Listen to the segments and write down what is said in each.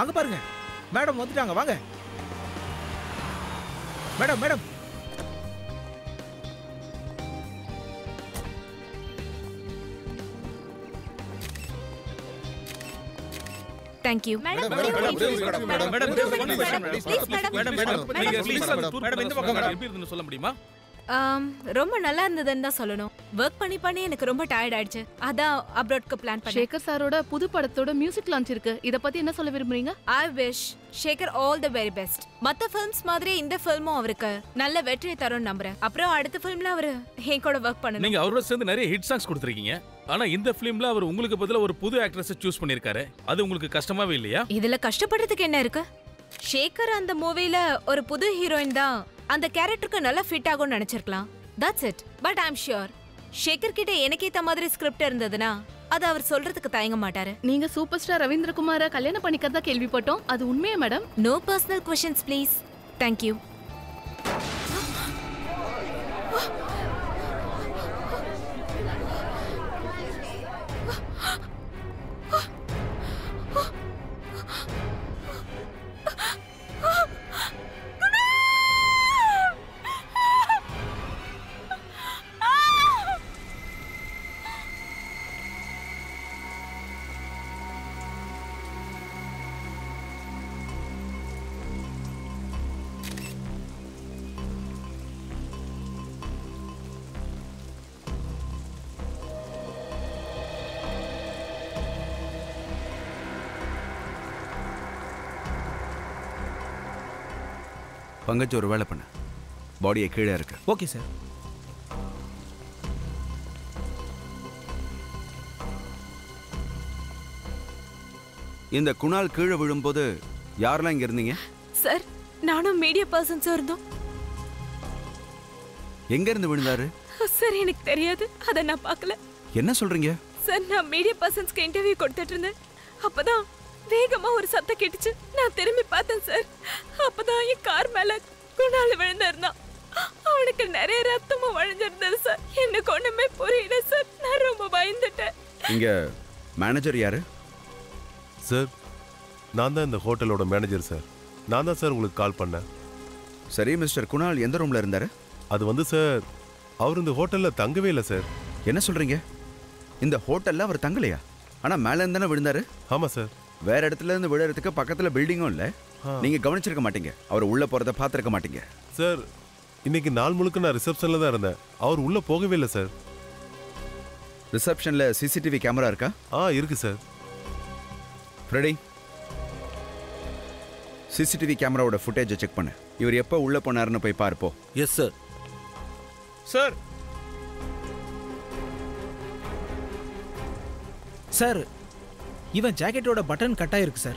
அங்க பாருங்க, மேடம் வந்துட்டாங்க. வாங்க madam. Madam Thank you. Madam இந்த பக்கம் எப்படி இருக்குன்னு சொல்ல முடியுமா? ரொம்ப நல்லா இருந்ததுன்னு தான் சொல்லணும். வர்க் பண்ணி எனக்கு ரொம்ப டயர்ட் ஆயிடுச்சு. அதான் அப்ராட்க்கு பிளான் பண்ணேன். சேகர் சாரோட புது படத்தோட மியூசிக் லான்ச் இருக்கு. இத பத்தி என்ன சொல்ல விரும்புறீங்க? I wish Sekar all the very best. மத்த ஃபிலிம்ஸ் மாதிரி இந்த ஃபில்மும் அவருக்கு நல்ல வெற்றி தரும் நம்புறேன். அப்புறம் அடுத்த ஃபிலிம்ல அவர் என் கூட வர்க் பண்ணணும். நீங்க அவரோட சேர்ந்து நிறைய ஹிட் சாங்ஸ் கொடுத்திருக்கீங்க. ஆனா இந்த ஃபிலிம்ல அவர் உங்களுக்கு பதிலா ஒரு புது ஆக்ட்ரஸ் சூஸ் பண்ணிருக்காரு. அது உங்களுக்கு கஷ்டமாவே இல்லையா? இதுல கஷ்டப்படுறதுக்கு என்ன இருக்கு? சேகர் அந்த மூவில ஒரு புது ஹீரோயின் தான் அந்த கேரக்டருக்கு நல்லா ஃபிட் ஆகும்னு நினைச்சிருக்கலாம். That's it. But I am sure Shekar கிட்ட எனக்கு ஏத்த மாதிரி ஸ்கிரிப்ட் இருந்ததுன்னா அது அவர் சொல்றதுக்கு தயங்க மாட்டாரு. நீங்க சூப்பர் ஸ்டார் ரவீந்திரகுமார கல்யாணம் பண்ணிக்கிறதா கேள்விப்பட்டோம். அது உண்மையா madam? No personal questions please. Thank you. Pankaj ஒரு வேலை பண்ண, பாடியை கீழே இருக்கு. Okay sir. இந்த குணால் கீழே விழும்போது யாரெல்லாம் இங்க இருந்தீங்க? சார் நானும் மீடியா பர்சன்ஸும் இருந்தோம். எங்க இருந்து விழுந்தாரு? சார் எனக்கு தெரியாது, அத நான் பார்க்கல. என்ன சொல்றீங்க? சார் நான் மீடியா பர்சன்ஸ்க்கு இன்டர்வியூ கொடுத்துட்டு இருந்தேன். அப்பதான் வேகமா ஒரு சத்தம் கேட்டுச்சு. நான் திரும்பி பார்த்தேன் சார். அப்பதான் என் கார் மேல குணால் விழுந்திருந்தான். அவனுக்கு நிறைய ரத்தமும் வழிஞ்சிருந்தது சார். எனக்கு ஒண்ணுமே புரியல சார். நான் ரொம்ப பயந்துட்டேன். இங்க மேனேஜர் யாரு? சார் நான் தான் இந்த ஹோட்டலோட மேனேஜர் சார். நான் தான் சார் உங்களுக்கு கால் பண்ணேன். சரி, மிஸ்டர் குணால் எந்த ரூம்ல இருந்தாரு? அது வந்து சார், அவர் இந்த ஹோட்டல்ல தங்கவே இல்லை சார். என்ன சொல்றீங்க? இந்த ஹோட்டல்ல அவர் தங்கலையா? ஆனா மேல இருந்து தானே விழுந்தாரு. ஆமா சார். வேற இடத்துல இருந்து விழுறதுக்கு பக்கத்துல பில்டிங்கும் இல்ல. நீங்க கவனிச்சிருக்க மாட்டீங்க. அவர் உள்ள போறத பாத்திருக்க மாட்டீங்க. சார் இன்னைக்கு நாள் முழுக்க நான் ரிசப்ஷன்ல தான் இருந்தேன். அவர் உள்ள போகவே இல்லை சார். ரிசப்ஷன்ல சிசிடிவி கேமரா இருக்கா? இருக்கு சார். ஃப்ரெடி, சிசிடிவி கேமராவோட ஃபுட்டேஜை செக் பண்ணு. இவர் எப்போ உள்ள போனாருன்னு போய் பார்ப்போம். Yes sir. சார் சார் இவன் ஜாக்கெட்டோட பட்டன் கட் ஆயிருக்கு சார்.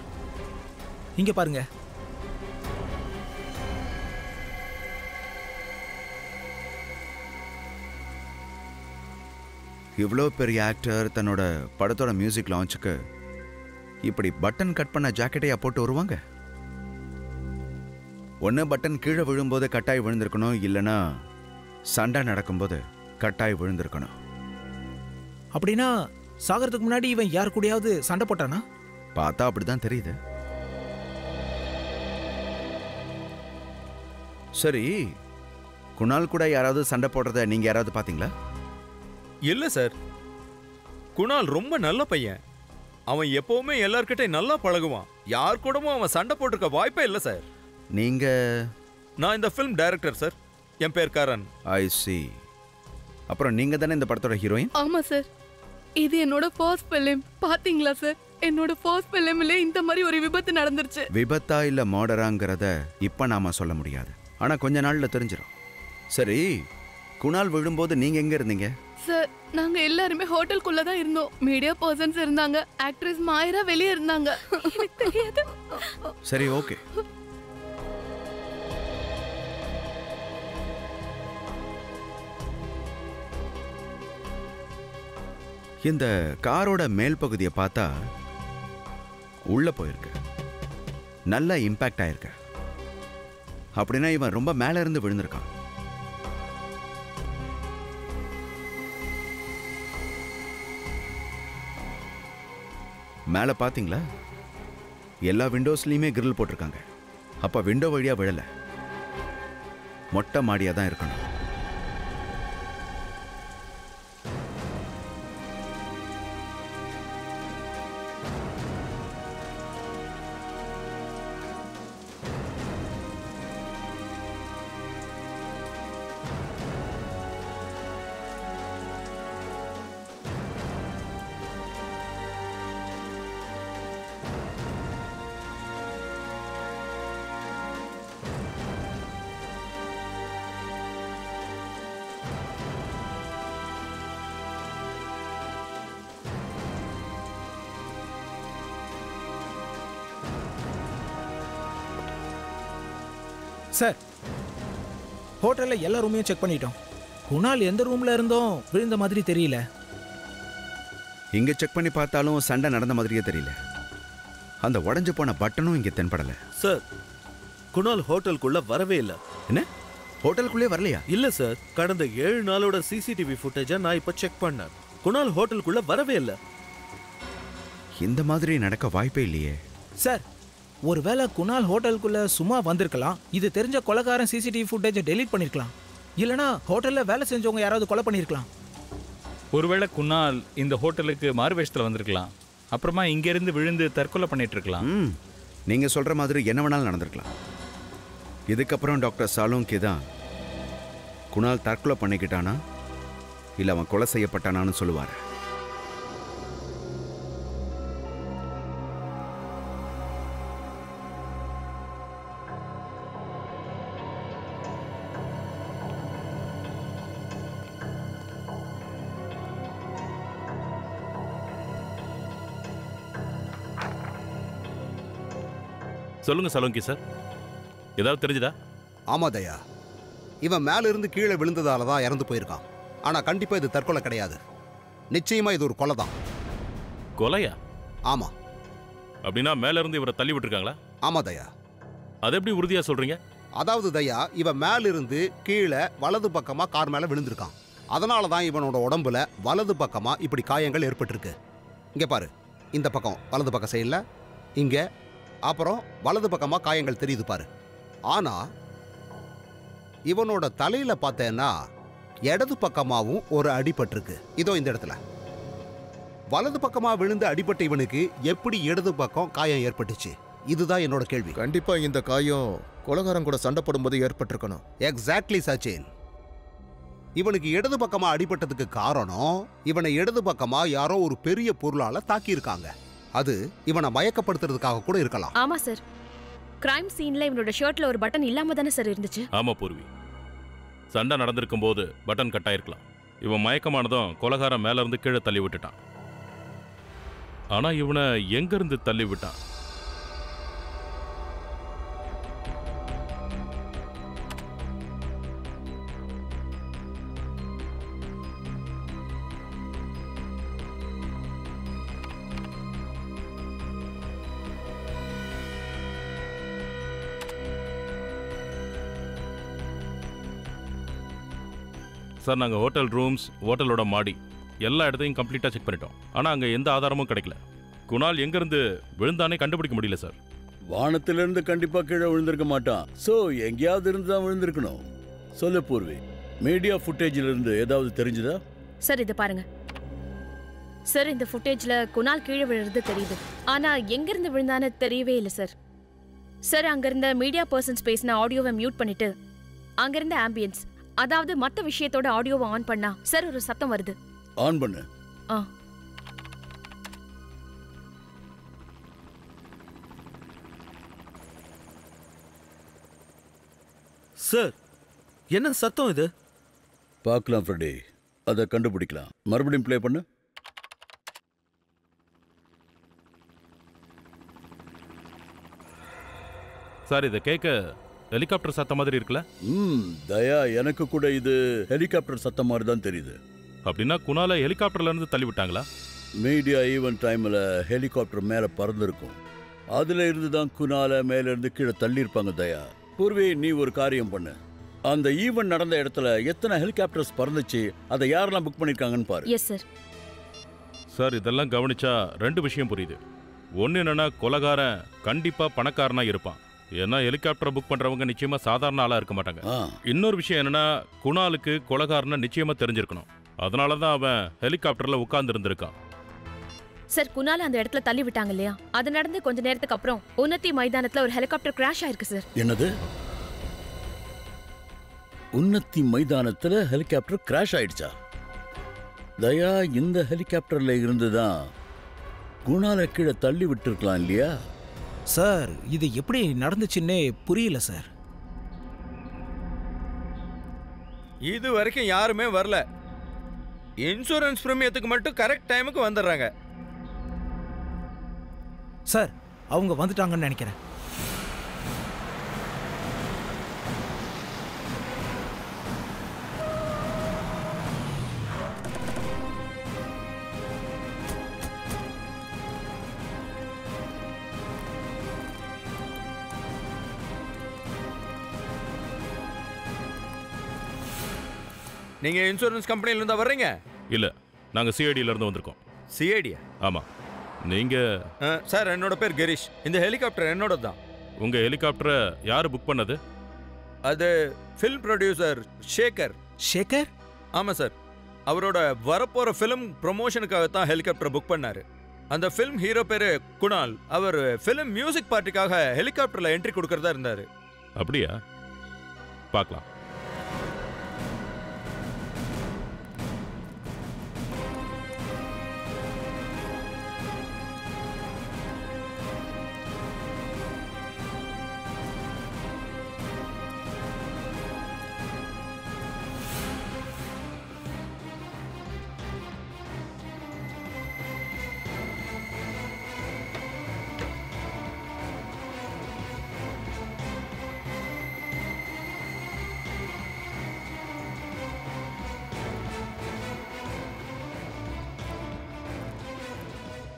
இங்க பாருங்க. இவ்வளோ பெரிய ஆக்டர் தன்னோட படத்தோட மியூசிக் லான்ச்சுக்கு இப்படி பட்டன் கட் பண்ண ஜாக்கெட்டையா போட்டு வருவாங்க? ஒன்று பட்டன் கீழே விழும்போது கட்டாய் விழுந்திருக்கணும், இல்லைன்னா சண்டை நடக்கும்போது கட்டாய் விழுந்திருக்கணும். அப்படின்னா சாகிறதுக்கு முன்னாடி இவன் யார் கூடயாவது சண்டை போட்டானா? பார்த்தா அப்படிதான் தெரியுது. சரி, குணால் கூட யாராவது சண்டை போடுறத நீங்க யாராவது பாத்தீங்களா? இல்ல சார். குணால் ரொம்ப நல்ல பையன். அவன் எப்பவுமே எல்லார்கிட்ட நல்லா பழகுவான். யார் கூடவும் அவன் சண்டை போட்டிருக்க வாய்ப்பே இல்லை சார். நீங்க? நான் இந்த ஃபிலிம் டைரக்டர் சார். என் பேர் கரண். ஐ சி. அப்புறம் நீங்க தானே இந்த படத்தோட ஹீரோயின்? ஆமா சார். இது என்னோட ஃபர்ஸ்ட் ஃபிலிம். பாத்தீங்களா சார், என்னோட ஃபர்ஸ்ட் ஃபிலிம்ல இந்த மாதிரி ஒரு விபத்து நடந்துருச்சு. விபத்தா இல்ல மர்டராங்கறத இப்ப நாம சொல்ல முடியாது. ஆனா கொஞ்ச நாள்ல தெரிஞ்சிடும். சரி, குணால் விழும்போது நீங்க எங்க இருந்தீங்க? சார் நாங்க எல்லாருமே ஹோட்டலுக்குள்ள தான் இருந்தோம். மீடியா பர்சன்ஸ் இருந்தாங்க, ஆக்ட்ரஸ் மாயரா வெளியே இருந்தாங்க. எனக்கு தெரியாது. சரி, ஓகே. இந்த காரோட மேல் பகுதியை பார்த்தா உள்ள போயிருக்கு, நல்ல இம்பாக்ட் ஆயிருக்கு. அப்படின்னா இவன் ரொம்ப மேல இருந்து விழுந்திருக்கான். மேல பாத்தீங்களா? எல்லா விண்டோஸ்லயுமே கிரில் போட்டிருக்காங்க. அப்ப விண்டோ வழியா விழல, மொட்டை மாடியா தான் இருக்கணும். சார், ஹோட்டல்ல எல்லா ரூமையும் செக் பண்ணிட்டோம். குணால் எந்த ரூம்ல இருந்தோம் விழுந்த மாதிரி தெரியல. இங்க செக் பண்ணி பார்த்தாலும் சண்டை நடந்த மாதிரியே தெரியல. அந்த உடைஞ்சு போன பட்டனும் இங்க தென்படல. சார், குணால் ஹோட்டலுக்குள்ள வரவே இல்லை. என்ன, ஹோட்டலுக்குள்ளே வரலையா? இல்ல சார், கடந்த 7 நாளோட சிசிடிவி ஃபுட்டேஜை நான் இப்ப செக் பண்ணேன். குணால் ஹோட்டலுக்குள்ள வரவே இல்லை. இந்த மாதிரி நடக்க வாய்ப்பே இல்லையே. சார், ஒருவேளை குணால் ஹோட்டலுக்குள்ள சும்மா வந்திருக்கலாம். இது தெரிஞ்ச கொலைகாரன் சிசிடிவி ஃபுட்டேஜை டெலீட் பண்ணிருக்கலாம். இல்லனா ஹோட்டல்ல வேலை செஞ்சவங்க யாராவது கொலை பண்ணிருக்கலாம். ஒருவேளை குணால் இந்த ஹோட்டலுக்கு மாறுவேஷத்துல வந்திருக்கலாம். அப்புறமா இங்க இருந்து விழுந்து தற்கொலை பண்ணிட்டு இருக்கலாம். நீங்க சொல்ற மாதிரி என்ன வேணாலும் நடந்திருக்கலாம். இதுக்கப்புறம் டாக்டர் சாலோங்கி தான் குணால் தற்கொலை பண்ணிக்கிட்டானா இல்ல அவன் கொலை செய்யப்பட்டானான்னு சொல்லுவாரு. சொல்லுங்க சலோங்கி சார், ஏதாவது தெரிஞ்சுதா? ஆமா தயா, இவன் மேல இருந்து கீழே விழுந்ததால தான் இறந்து போயிருக்கான். ஆனா கண்டிப்பா இது தற்கொலை கிடையாது. நிச்சயமா இது ஒரு கொலை தான். கொலையா? ஆமா. அப்படின்னா மேல இருந்து இவரை தள்ளி விட்டுருக்காங்களா? ஆமா தயா. அது எப்படி உறுதியா சொல்றீங்க? அதாவது தயா, இவன் மேல இருந்து கீழே வலது பக்கமா கார் மேல விழுந்திருக்கான். அதனால தான் இவனோட உடம்புல வலது பக்கமா இப்படி காயங்கள் ஏற்பட்டிருக்கு. இங்க பாரு, இந்த பக்கம் வலது பக்கம் சைடுல, இங்க அப்புறம் வலது பக்கமா காயங்கள் தெரியுது பாரு. ஆனா இவனோட தலையில பார்த்தேன்னா இடது பக்கமாவும் ஒரு அடிபட்டிருக்கு. இதோ இந்த இடத்துல வலது பக்கமா விழுந்து அடிபட்ட இவனுக்கு எப்படி இடது பக்கம் காயம் ஏற்பட்டுச்சு? இதுதான் என்னோட கேள்வி. கண்டிப்பா இந்த காயம் கொலைகாரன் கூட சண்டை போடும்போது ஏற்பட்டிருக்கணும். எக்ஸாக்ட்லி சச்சின். இவனுக்கு இடது பக்கமா அடிபட்டதுக்கு காரணம் இவனை இடது பக்கமா யாரோ ஒரு பெரிய பொருளால தாக்கியிருக்காங்க. அது இவனை மயக்கப்படுத்துறதுக்காக கூட இருக்கலாம். ஆமா சார், கிரைம் சீன்ல இவனோட ஷர்ட்ல ஒரு பட்டன் இல்லாம தானே சார் இருந்துச்சு? ஆமா பூர்வி, சண்டை நடந்திருக்கும் போது பட்டன் கட் ஆயிருக்கலாம். இவன் மயக்கமானதும் கொலைகாரன் மேல இருந்து கீழே தள்ளி விட்டுட்டான். ஆனா இவனை எங்க இருந்து தள்ளி விட்டான்? சார், நாங்கள் ஹோட்டல் ரூம்ஸ், ஹோட்டலோட மாடி எல்லா இடத்தையும் கம்ப்ளீட்டாக செக் பண்ணிட்டோம். ஆனால் அங்கே எந்த ஆதாரமும் கிடைக்கல. குணால் எங்கேருந்து விழுந்தானே கண்டுபிடிக்க முடியல சார். வானத்திலிருந்து கண்டிப்பாக கீழே விழுந்திருக்க மாட்டான். ஸோ எங்கேயாவது இருந்து தான் விழுந்திருக்கணும். சொல்லு பூர்வி, மீடியா ஃபுட்டேஜில் இருந்து ஏதாவது தெரிஞ்சுதா? சார், இதை பாருங்க சார். இந்த ஃபுட்டேஜ்ல குணால் கீழே விழுறது தெரியுது. ஆனா எங்க இருந்து விழுந்தானு தெரியவே இல்லை சார். சார், அங்கிருந்த மீடியா பர்சன்ஸ் பேசின ஆடியோவை மியூட் பண்ணிட்டு அங்கிருந்த ஆம்பியன்ஸ், அதாவது மத்த விஷயத்தோட ஆடியோவை ஆன் பண்ணா சார் ஒரு சத்தம் வருது. ஆன் பண்ணு. சார், என்ன சத்தம் இது? பார்க்கலாம் ஃப்ரெடி, அதை கண்டுபிடிக்கலாம். மறுபடியும் ப்ளே பண்ணு. சார், இதை கேட்க ஹெலிகாப்டர் சத்தம் மாதிரி இருக்குல்ல? தயா, எனக்கு கூட இது ஹெலிகாப்டர் சத்தம் மாதிரி தான் தெரியுது. அப்படின்னா குணால ஹெலிகாப்டர்ல இருந்து தள்ளி விட்டாங்களா? மீடியா ஈவென்ட் டைம்ல ஹெலிகாப்டர் மேல பறந்துருக்கும். அதுல இருந்து தான் குணால மேல இருந்து கீழே தள்ளி இருப்பாங்க. தயா, பூர்வி, நீ ஒரு காரியம் பண்ணு. அந்த ஈவென்ட் நடந்த இடத்துல எத்தனை ஹெலிகாப்டர்ஸ் பறந்துச்சு, அதை யாரெல்லாம் புக் பண்ணிருக்காங்கன்னு பாரு. Yes sir. சார், இதெல்லாம் கவனிச்சா 2 விஷயம் புரியுது. ஒன்று என்னன்னா கொலைகாரன் கண்டிப்பா பணக்காரனா இருப்பான். ஏன்னா ஹெலிகாப்டர் புக் பண்றவங்க நிச்சயமா சாதாரண ஆளா இருக்க மாட்டாங்க. இன்னொரு விஷயம் என்னன்னா குணாலுக்கு கொலைகாரனை நிச்சயமா தெரிஞ்சிருக்கணும். அதனாலதான் அவன் ஹெலிகாப்டர்ல உட்கார்ந்து இருந்திருக்கான். சார், குணால அந்த இடத்துல தள்ளி விட்டாங்க இல்லையா? அது நடந்து கொஞ்ச நேரத்துக்கு அப்புறம் உன்னதி மைதானத்துல ஒரு ஹெலிகாப்டர் கிராஷ் ஆயிருக்கு சார். என்னது? உன்னதி மைதானத்துல ஹெலிகாப்டர் கிராஷ் ஆயிடுச்சா? தயா இந்த ஹெலிகாப்டர்ல இருந்துதான் குணால கீழே தள்ளி விட்டுருக்கலாம் இல்லையா? சார், இது எப்படி நடந்துச்சுன்னே புரியல சார். இது வரைக்கும் யாருமே வரல. இன்சூரன்ஸ் பிரீமியத்துக்கு மட்டும் கரெக்ட் டைமுக்கு வந்துடுறாங்க. சார், அவங்க வந்துட்டாங்கன்னு நினைக்கிறேன். நீங்க இன்சூரன்ஸ் கம்பெனில இருந்து வர்றீங்க? இல்ல, நாங்க சிஐடில இருந்து வந்திருக்கோம். சிஐடியா? ஆமா. நீங்க? சார், என்னோட பேர் கிரீஷ். இந்த ஹெலிகாப்டர் என்னோட தான். உங்க ஹெலிகாப்டரை யாரு புக் பண்ணது? அது ஃபில்ம் ப்ரொடியூசர் ஷேகர். ஷேகர்? ஆமா சார். அவரோட வரப்போற ஃபிலிம் ப்ரொமோஷனுக்காக தான் ஹெலிகாப்டர் புக் பண்ணாரு. அந்த ஃபிலிம் ஹீரோ பேரு Kunal. Our film music பார்ட்டிக்காக ஹெலிகாப்டர்ல entry கொடுக்கறதா இருந்தாரு. அப்படியா? பார்க்கலாம்.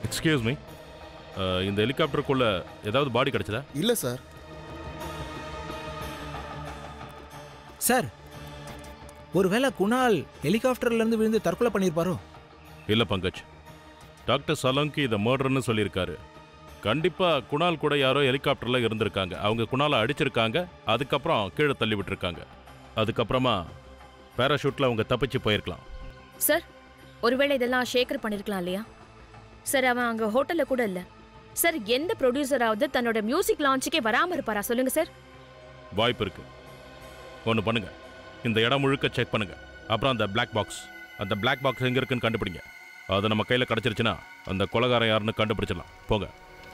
எக்ஸ்கியூஸ் மீ, இந்த ஹெலிகாப்டருக்குள்ள ஏதாவது பாடி கிடைச்சதா? இல்ல சார். சார், ஒருவேளை குணால் ஹெலிகாப்டர்ல இருந்து விழுந்து தற்கொலை பண்ணியிருப்பாரோ? இல்ல பங்கஜ், டாக்டர் சலோங்கி இதை மர்டர்னு சொல்லியிருக்காரு. கண்டிப்பா குணால் கூட யாரோ ஹெலிகாப்டர்ல இருந்திருக்காங்க. அவங்க குணாலை அடிச்சிருக்காங்க, அதுக்கப்புறம் கீழே தள்ளி விட்டுருக்காங்க. அதுக்கப்புறமா பேராஷூட்ல அவங்க தப்பிச்சு போயிருக்கலாம். சார், ஒருவேளை இதெல்லாம் ஷேகர் பண்ணிருக்கலாம் இல்லையா? சார், அவன் அங்க ஹோட்டல்ல கூட இல்ல. சார், எந்த ப்ரொடியூசராவது தன்னோட மியூசிக் லான்ச்சுக்கே வராம இருப்பாரா சொல்லுங்க சார்? வாய்ப்பு இருக்கு. ஒன்று பண்ணுங்க, இந்த இடம் முழுக்க செக் பண்ணுங்க. அப்புறம் அந்த பிளாக் பாக்ஸ் எங்க இருக்குன்னு கண்டுபிடிங்க. அது நம்ம கையில் கிடைச்சிருச்சுன்னா அந்த கொலைகாரன் யாருன்னு கண்டுபிடிச்சிடலாம். போங்க.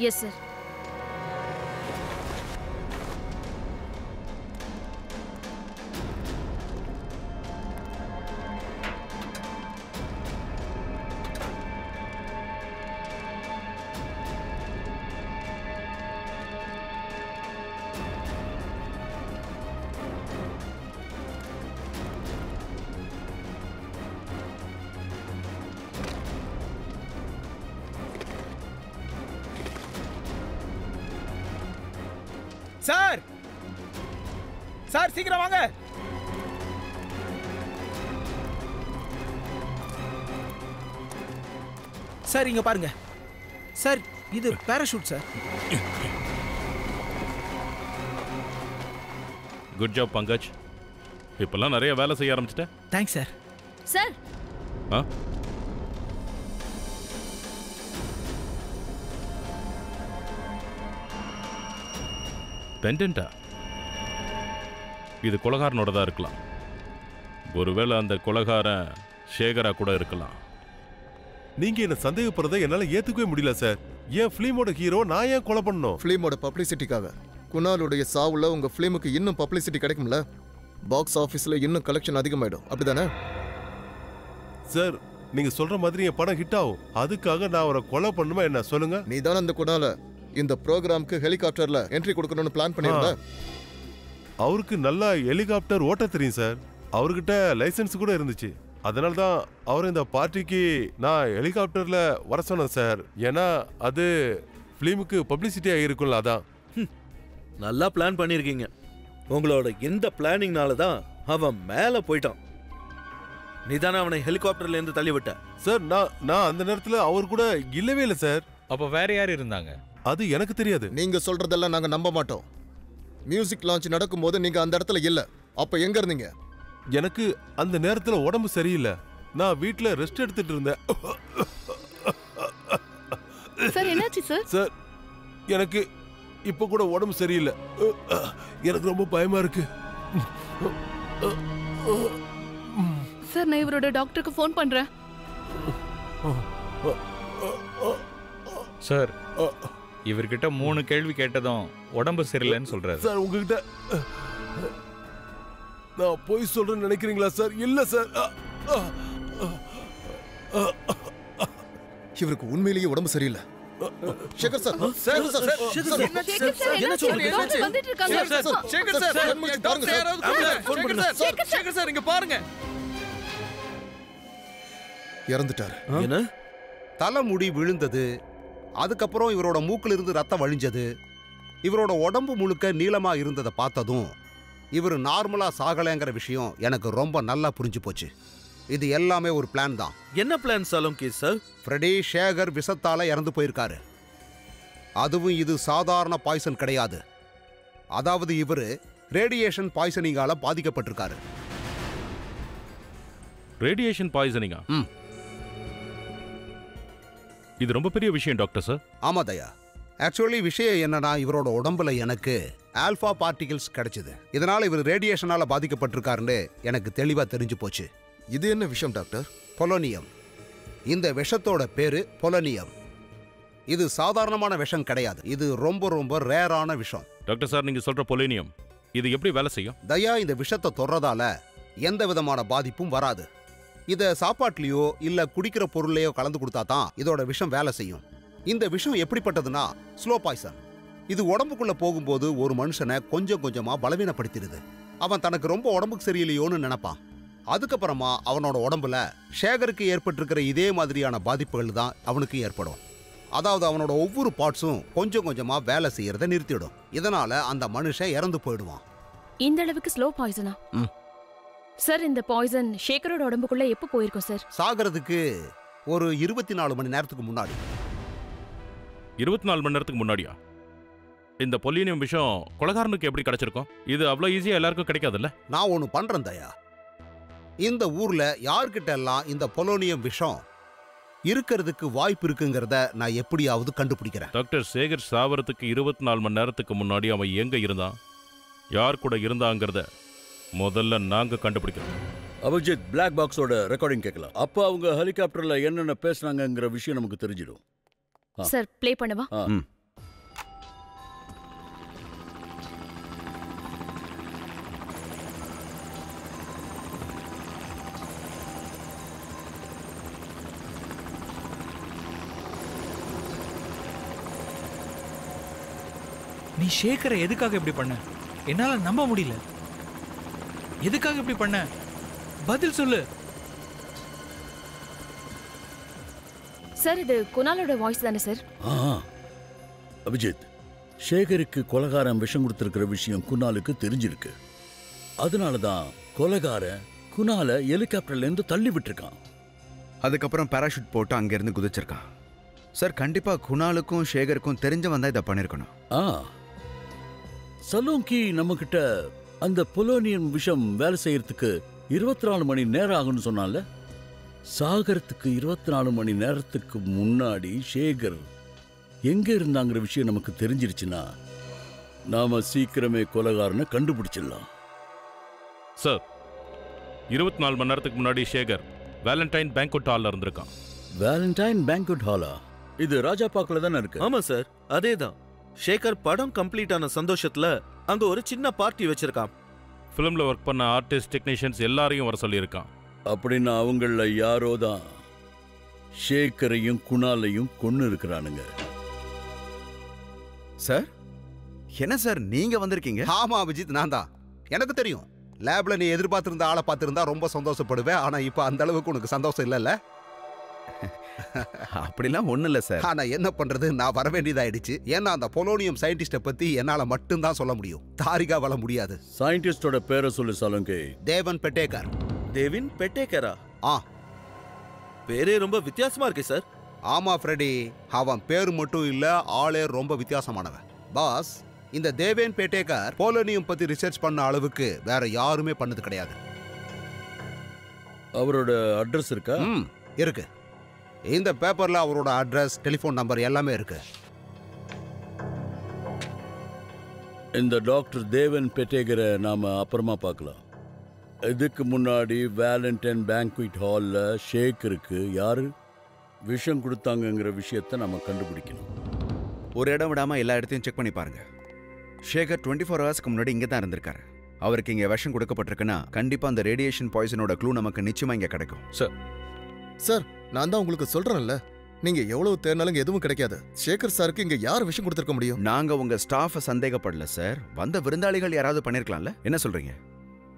Yes sir. சார், சார் சீக்கிரம் வாங்க. சார், இங்க பாருங்க. சார், இது parachute sir. Good job Pankaj. இப்பெல்லாம் நிறைய வேலை செய்ய ஆரம்பிச்சிட்டேன். Thanks sir. சார், பெண்டன்ட்டா? இது கொலைகாரனோட தான் இருக்கலாம். ஒருவேளை அந்த கொலைகாரன் ஷேகரா கூட இருக்கலாம். நீங்க என்ன சந்தேகப்படுறதை என்னால ஏத்துக்கவே முடியல சார். ஏன் ஃபிலிமோட ஹீரோ நான் ஏன் கொலை பண்ணணும்? ஃபிலிமோட பப்ளிசிட்டிக்காக. குணாலுடைய சாவுல உங்க ஃபிலிமுக்கு இன்னும் பப்ளிசிட்டி கிடைக்கும்ல? பாக்ஸ் ஆஃபீஸ்ல இன்னும் கலெக்ஷன் அதிகமாயிடும், அப்படிதானே? சார், நீங்க சொல்ற மாதிரி என் படம் ஹிட் ஆகும். அதுக்காக நான் அவரை கொலை பண்ணுமா என்ன சொல்லுங்க? நீ தானே அந்த குணால இந்த ப்ரோக்ராம்க்கு ஹெலிகாப்டர்ல என்ட்ரி கொடுக்கணும்னு பிளான் பண்ணிருந்த. அவருக்கு நல்லா ஹெலிகாப்டர் ஓட்ட தெரியும் சார். அவர்கிட்ட லைசன்ஸ் கூட இருந்துச்சு. அதனால தான் அவர் இந்த பார்ட்டிக்கு நான் ஹெலிகாப்டர்ல வர சொன்னேன் சார். ஏன்னா அது ஃபிலிமுக்கு பப்ளிசிட்டியா இருக்கும்ல, அதான். நல்லா பிளான் பண்ணிருக்கீங்க. உங்களோட இந்த பிளானிங்னால தான் அவன் மேல போயிட்டான். நீ தானே அவனை ஹெலிகாப்டர்ல இருந்து தள்ளி விட்ட? சார், நான் அந்த நேரத்தில் அவர் கூட இல்லவே இல்லை சார். அப்ப வேற யார் இருந்தாங்க? அது எனக்கு தெரியாது. நீங்க சொல்றதெல்லாம் நாங்க நம்ப மாட்டோம். மியூசிக் லான்ச் நடக்கும்போது நீங்க அந்த இடத்துல இல்ல. அப்ப எங்க இருந்தீங்க? எனக்கு அந்த நேரத்துல உடம்பு சரியில்லை. நான் வீட்ல ரெஸ்ட் எடுத்துட்டு இருந்தேன். சார் என்னாச்சு சார்? சார் எனக்கு இப்ப கூட உடம்பு சரியில்லை. எனக்கு ரொம்ப பயமா இருக்கு. சார் நான் இவரோட டாக்டருக்கு ஃபோன் பண்றேன். சார் இவர்கிட்ட 3 கேள்வி கேட்டதும் உடம்பு சரியில்லைன்னு சொல்றாரு. சார் உங்ககிட்ட நான் போய் சொல்றேன்னு நினைக்கிறீங்களா சார்? இல்ல சார். இவருக்கு உண்மையிலேயே உடம்பு சரியில்லை. Sekar sir, Sekar sir, Sekar sir, என்ன சொல்றீங்க? டாக்டர் வந்துட்டு இருக்காங்க. சேகர் சார், டாக்டர் யாராவது கூப்பிடுங்க. சேகர் சார் இங்க பாருங்க. இறந்துட்டாரு. என்ன? தலைமுடி விழுந்தது, அதுக்கப்புறம் இவரோட மூக்கில் இருந்து ரத்தம் வழிஞ்சது, இவரோட உடம்பு முழுக்க நீளமா இருந்ததை பார்த்ததும் இவர் நார்மலா சாகலைங்கிற விஷயம் எனக்கு ரொம்ப நல்லா புரிஞ்சு போச்சு. இது எல்லாமே ஒரு பிளான் தான். என்ன பிளான் சலோங்கி சார்? ஃப்ரெடி ஷேகர் விஷத்தால இறந்து போயிருக்காரு. அதுவும் இது சாதாரண பாய்சன் கிடையாது. அதாவது இவர் ரேடியேஷன் பாய்சனிங்கால பாதிக்கப்பட்டிருக்காரு. ரேடியேஷன் பாய்சனிங்கா? இது ரொம்ப பெரிய விஷயம் டாக்டர் சார். ஆமா தயா. ஆக்சுவலி விஷயம் என்னன்னா, இவரோட உடம்புல எனக்கு ஆல்பா பார்ட்டிகிள்ஸ் கிடைச்சது. இதனால இவர் ரேடியேஷனால பாதிக்கப்பட்டிருக்காருன்னு எனக்கு தெளிவா தெரிஞ்சு போச்சு. இது என்ன விஷயம் டாக்டர்? பொலோனியம். இந்த விஷத்தோட பேரு பொலோனியம். இது சாதாரணமான விஷம் கிடையாது. இது ரொம்ப ரொம்ப ரேரான விஷம். டாக்டர் சார் நீங்க சொல்ற பொலோனியம் இது எப்படி வேலை செய்யும்? தயா, இந்த விஷத்தை தொடுறதால எந்த விதமான பாதிப்பும் வராது. இதை சாப்பாட்லயோ இல்ல குடிக்கிற பொருளையோ கலந்து கொடுத்தா தான் இதோட விஷம் வேலை செய்யும். இந்த விஷம் எப்படிப்பட்டதுன்னா ஸ்லோ பாய்சன். இது உடம்புக்குள்ள போகும்போது ஒரு மனுஷனை கொஞ்சம் கொஞ்சமா பலவீனப்படுத்திடுது. அவன் தனக்கு ரொம்ப உடம்புக்கு சரியில்லையோன்னு நினைப்பான். அதுக்கப்புறமா அவனோட உடம்புல ஷேகருக்கு ஏற்பட்டிருக்கிற இதே மாதிரியான பாதிப்புகள் தான் அவனுக்கு ஏற்படும். அதாவது அவனோட ஒவ்வொரு பார்ட்ஸும் கொஞ்சம் கொஞ்சமா வேலை செய்யறத நிறுத்திடும். இதனால அந்த மனுஷன் இறந்து போயிடுவான். இந்த அளவுக்கு ஸ்லோ பாய்சனா? சார் இந்த பாய்சன் ஷேகரோட உடம்புக்குள்ள எப்போ போயிருக்கும் சார்? சாகிறதுக்கு ஒரு 24 மணி நேரத்துக்கு முன்னாடி. 24 மணி நேரத்துக்கு முன்னாடியா? இந்த பொலோனியம் விஷயம் கொலைகாரனுக்கு எப்படி கிடைச்சிருக்கும்? இது அவ்வளோ ஈஸியா எல்லாருக்கும் கிடைக்காதுல்ல? நான் ஒன்று பண்றேன் தயா. இந்த ஊர்ல யார்கிட்ட எல்லாம் இந்த பொலோனியம் விஷம் இருக்கிறதுக்கு வாய்ப்பு இருக்குங்கிறத நான் எப்படியாவது கண்டுபிடிக்கிறேன். டாக்டர் சேகர் சாவறதுக்கு 24 மணி நேரத்துக்கு முன்னாடி அவன் எங்க இருந்தான், யார் கூட இருந்தாங்கிறத முதல்ல நாங்க கண்டுபிடிக்கிறோம். அபிஜித், பிளாக் பாக்ஸோட ரெக்கார்டிங் கேட்கலாம். அப்ப அவங்க ஹெலிகாப்டர்ல என்னென்ன பேசுனாங்கிற விஷயம் நமக்கு தெரிஞ்சிடும். சார் ப்ளே பண்ணவா? நீ ஷேகரை எதுக்காக இப்படி பண்ண? என்னால நம்ப முடியல. எதுக்காக இப்படி பண்ண? பதில் சொல்லு. சார் இது குணாலோட வாய்ஸ் தானே சார்? அபிஜித், ஷேகருக்கு கொலைகாரன் விஷம் கொடுத்திருக்கிற விஷயம் குணாலுக்கு தெரிஞ்சிருக்கு. அதனாலதான் கொலைகாரன் குணால ஹெலிகாப்டர்ல இருந்து தள்ளி விட்டுருக்கான். அதுக்கப்புறம் பாராஷூட் போட்டு அங்கிருந்து குதிச்சிருக்கான். சார் கண்டிப்பா குணாலுக்கும் ஷேகருக்கும் தெரிஞ்சவன் தான் இதை பண்ணிருக்கணும். சலோங்கி நம்ம கிட்ட அந்த பொலோனியம் விஷம் வேலை செய்யறதுக்கு 24 மணி நேரம் ஆகும்னு சொன்னால, சாகரத்துக்கு 24 மணி நேரத்துக்கு முன்னாடி ஷேகர் எங்க இருந்தாங்கிற விஷயம் நமக்கு தெரிஞ்சிருச்சுன்னா நாம சீக்கிரமே கொலைகாரனை கண்டுபிடிச்சிடலாம். சார் 24 மணி நேரத்துக்கு முன்னாடி ஷேகர் வேலண்டைன் பேங்க்வெட் ஹால்ல இருந்திருக்கான். வேலண்டைன் பேங்க்வெட் ஹாலா? இது ராஜா பார்க்ல தானே இருக்கு? ஆமா சார், அதேதான். ஷேகர் படம் கம்ப்ளீட் ஆன சந்தோஷத்துல அங்க ஒரு சின்ன பார்ட்டி வச்சிருக்கான். ஃபிலிம்ல ஒர்க் பண்ண ஆர்டிஸ்ட், டெக்னீஷியன்ஸ் எல்லாரையும் வர சொல்லியிருக்கான். அப்படின்னா அவங்கள யாரோ தான் ஷேகரையும் குணாலையும் கொன்னு இருக்கிறானுங்க. சார் என்ன சார் நீங்க வந்திருக்கீங்க? ஆமா அபிஜித், நான் தான். எனக்கு தெரியும், லேப்ல நீ எதிர்பார்த்திருந்த ஆளை பார்த்திருந்தா ரொம்ப சந்தோஷப்படுவேன். ஆனா இப்ப அந்த அளவுக்கு உனக்கு சந்தோஷம் இல்லைல்ல? அப்படிலாம் ஒண்ணு இல்ல சார். ஆனா என்ன பண்றது, நான் வர வேண்டியதாயிடுச்சு. ஏன்னா அந்த பொலோனியம் சயின்டிஸ்ட பத்தி என்னால மட்டும்தான் சொல்ல முடியும். தாரிகா வள முடியாது. சயின்டிஸ்டோட பேரை சொல்லு சலோங்கி. தேவன் பெட்டேகர். தேவின் பெட்டேகரா? ஆ, பேரே ரொம்ப வித்தியாசமா இருக்கு சார். ஆமா ஃப்ரெடி, அவன் பேர் மட்டும் இல்ல, ஆளே ரொம்ப வித்தியாசமானவன். பாஸ், இந்த தேவேன் பேட்டேக்கர் போலோனியம் பத்தி ரிசர்ச் பண்ண அளவுக்கு வேற யாருமே பண்ணது கிடையாது. அவரோட அட்ரஸ் இருக்கா? இருக்கு. இந்த பேப்பர்ல அவரோட அட்ரஸ், டெலிஃபோன் நம்பர் எல்லாமே இருக்கு. இந்த டாக்டர் தேவன் பெட்டேகரை நாம அப்புறமா பார்க்கலாம். இதுக்கு முன்னாடி வேலண்டைன் பேங்க்விட் ஹாலில் ஷேக்கருக்கு யாரு விஷம் கொடுத்தாங்கங்கிற விஷயத்தை நம்ம கண்டுபிடிக்கணும். ஒரு இடம் விடாம எல்லா இடத்தையும் செக் பண்ணி பாருங்க. ஷேகர் 24 ஹவர்ஸ்க்கு முன்னாடி இங்கே தான் இருந்திருக்காரு. அவருக்கு இங்கே விஷம் கொடுக்கப்பட்டிருக்குன்னா கண்டிப்பா அந்த ரேடியேஷன் பாய்சனோட க்ளூ நமக்கு நிச்சயமா இங்கே கிடைக்கும். சார், நான் தான் உங்களுக்கு சொல்றேன்ல, நீங்க எவ்வளவு தேடினாலும் எதுவும் கிடைக்காது. சேகர் சாருக்கு இங்க யார் விஷம் கொடுத்திருக்க முடியும்? நாங்க உங்க ஸ்டாஃபை சந்தேகப்படல சார். வந்த விருந்தாளிகள் யாராவது பண்ணிருக்கலாம்ல? என்ன சொல்றீங்க?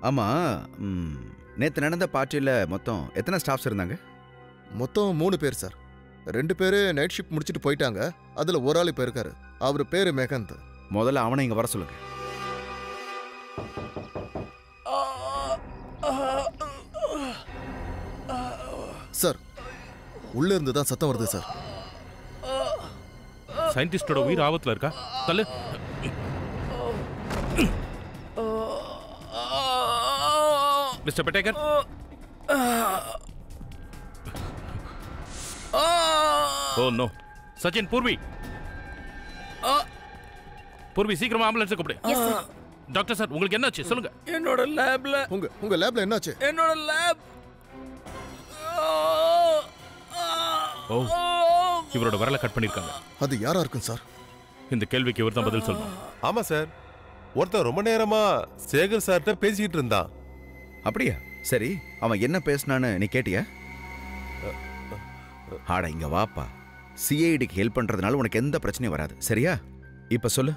ஆமா, நேத்து நடந்த பார்ட்டியில மொத்தம் எத்தனை ஸ்டாஃப்ஸ் இருந்தாங்க? மொத்தம் 3 பேர் சார். 2 பேரு நைட் ஷிஃப்ட் முடிச்சிட்டு போயிட்டாங்க. அதுல ஒரு ஆள் இப்ப இருக்காரு. அவர் பேரு மெகந்த். முதல்ல அவனை இங்க வர சொல்லுங்க. சார், உள்ள இருந்து தான் சத்தம் வருது சார். சயின்டிஸ்டோட உயிர் ஆபத்துல இருக்கா? தள்ளு. Mister Pettekar, oh no. Sachin, Purvi, Purvi சீக்கிரமா ஆம்புலன்ஸ் கூப்பிடு. டாக்டர் சார், உங்களுக்கு என்னாச்சு சொல்லுங்க. என்னோட லேப்ல உங்க லேப்ல என்னாச்சு? என்னோட லேப். ஓ, இவரோட விரலை கட் பண்ணிருக்காங்க. அது யாரா இருக்கும் சார்? இந்த கேள்விக்கு இவர் தான் பதில் சொல்லணும். ஆமா சார், ஒருத்தர் ரொம்ப நேரமா சேகர் சார்கிட்ட பேசிக்கிட்டு இருந்தான். அப்படியா? சரி, அவன் என்ன பேசினான்னு நீ கேட்டியா? ஆடா இங்க வாப்பா. சிஐடிக்கு ஹெல்ப் பண்றதுனால உனக்கு எந்த பிரச்சனையும் வராது, சரியா? இப்ப சொல்லு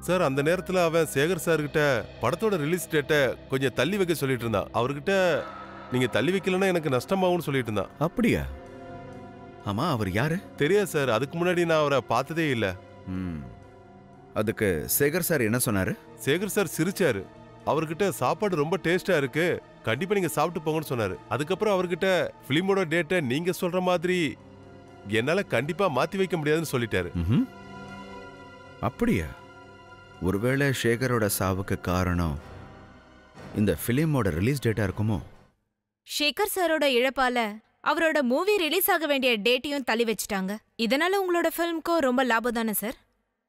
சார். அந்த நேரத்துல அவன் சேகர் சார் கிட்ட படத்தோட ரிலீஸ் டேட்டை கொஞ்சம் தள்ளி வைக்க சொல்லிட்டு இருந்தான். அவர்கிட்ட நீங்க தள்ளி வைக்கலன்னா எனக்கு நஷ்டமாகும்னு சொல்லிட்டு இருந்தான். அப்படியா? ஆமா, அவர் யாரு? தெரியாது சார், அதுக்கு முன்னாடி நான் அவரை பார்த்ததே இல்லை. அதுக்கு சேகர் சார் என்ன சொன்னாரு? சேகர் சார் சிரிச்சாரு. அவர்கிட்ட சாப்பாடு ரொம்ப டேஸ்டா இருக்கு, கண்டிப்பா நீங்க சாப்பிட்டு போங்கன்னு சொன்னாரு. அதுக்கப்புறம் அவர்கிட்ட பிலிமோட டேட்டை நீங்க சொல்ற மாதிரி என்னால கண்டிப்பா மாத்தி வைக்க முடியாதுன்னு சொல்லிட்டாரு. அப்படியா? ஒருவேளை சேகரோட சாவுக்கு காரணம் இந்த பிலிமோட ரிலீஸ் டேட்டா இருக்குமோ? சேகர் சாரோட இழப்பால அவரோட மூவி ரிலீஸ் ஆக வேண்டிய டேட்டையும் தள்ளி வச்சிட்டாங்க. இதனால உங்களோட ஃபிலிம்க்கும் ரொம்ப லாபம் தானே சார்?